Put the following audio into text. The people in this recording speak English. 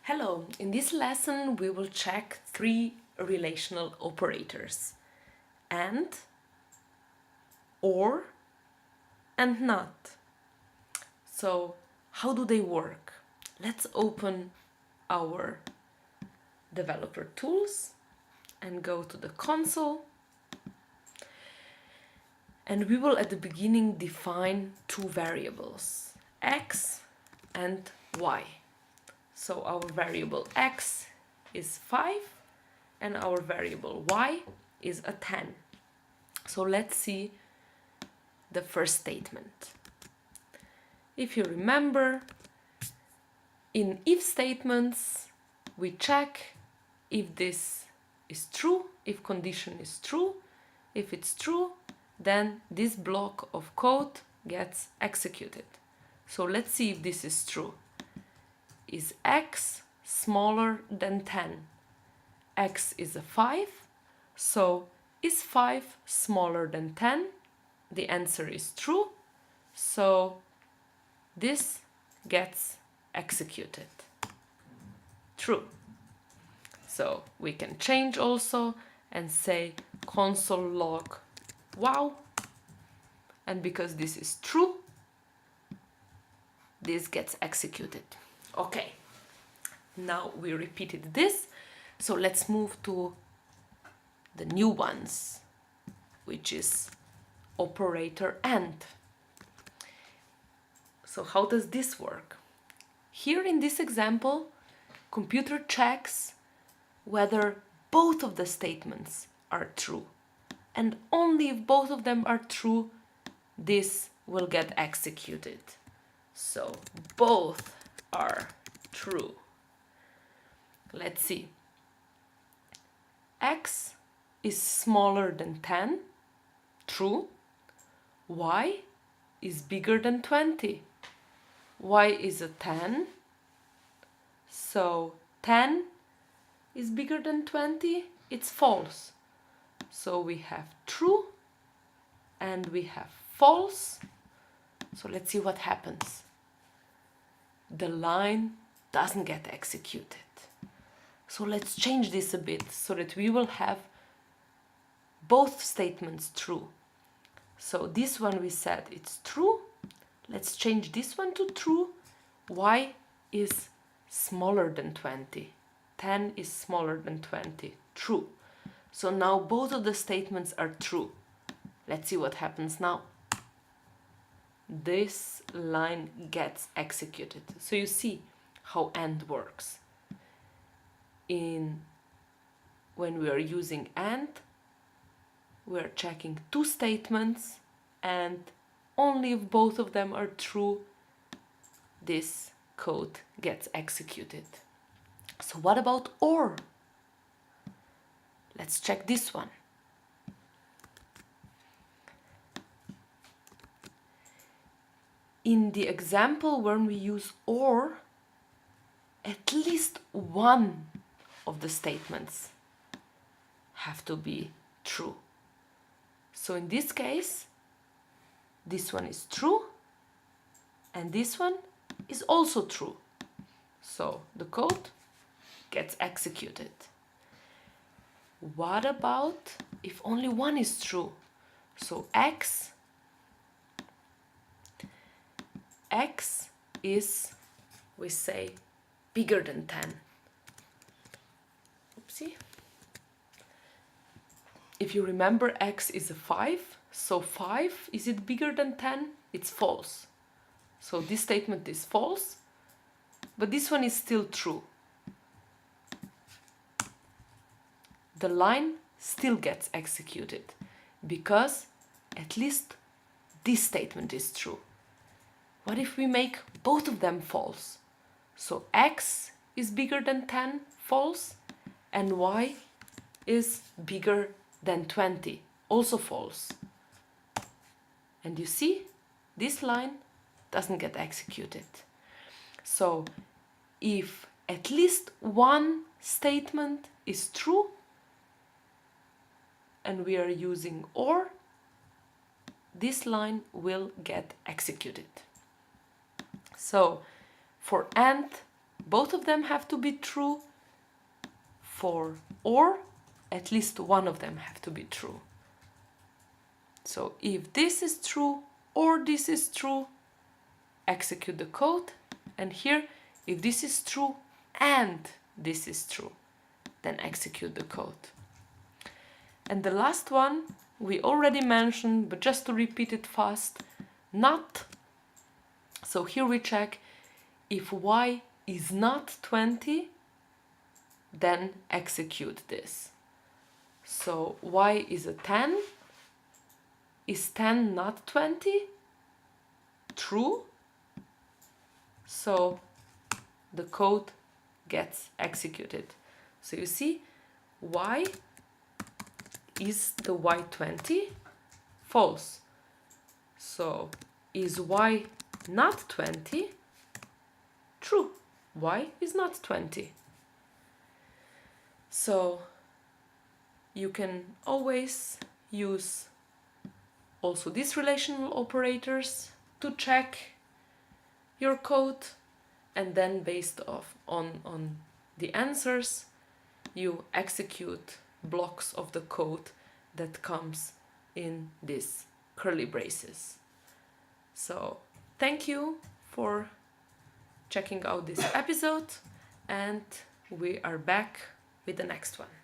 Hello, in this lesson we will check three relational operators: and, or, and not. So how do they work? Let's open our developer tools and go to the console, and we will at the beginning define two variables, x and y. So our variable x is 5 and our variable y is a 10. So let's see the first statement. If you remember, in if statements we check if this is true, if condition is true. If it's true, then this block of code gets executed. So let's see if this is true. Is x smaller than 10? X is a 5, so is 5 smaller than 10? The answer is true, so this gets executed. True. So we can change also and say console log wow, and because this is true, this gets executed. Okay, now we repeated this, so let's move to the new ones, which is operator and. So how does this work? Here in this example, computer checks whether both of the statements are true, and only if both of them are true, this will get executed. So both are true. Let's see. X is smaller than 10. True. Y is bigger than 20. Y is a 10. So 10 is bigger than 20. It's false. So we have true and we have false. So let's see what happens. The line doesn't get executed. So let's change this a bit so that we will have both statements true. So this one we said it's true. Let's change this one to true. Y is smaller than 20. 10 is smaller than 20. True. So now both of the statements are true. Let's see what happens now. This line gets executed. So you see how AND works. When we are using AND, we are checking two statements, and only if both of them are true, this code gets executed. So what about OR? Let's check this one. In the example when we use OR, at least one of the statements have to be true. So in this case, this one is true and this one is also true. So the code gets executed. What about if only one is true? So x is, we say, bigger than 10. Oopsie. If you remember, x is a 5, so 5, is it bigger than 10? It's false. So this statement is false, but this one is still true. The line still gets executed because at least this statement is true. What if we make both of them false? So x is bigger than 10, false, and y is bigger than 20, also false. And you see, this line doesn't get executed. So if at least one statement is true, and we are using OR, this line will get executed. So for AND, both of them have to be true, for or at least one of them have to be true. So if this is true or this is true, execute the code. And here, if this is true and this is true, then execute the code. And the last one we already mentioned, but just to repeat it fast, not. So here we check if y is not 20, then execute this. So y is a 10. Is 10 not 20? True. So the code gets executed. So you see, y is the y 20? False. So is y not 20? True. Y is not 20. So you can always use also these relational operators to check your code, and then based on the answers, you execute blocks of the code that comes in these curly braces. So thank you for checking out this episode, and we are back with the next one.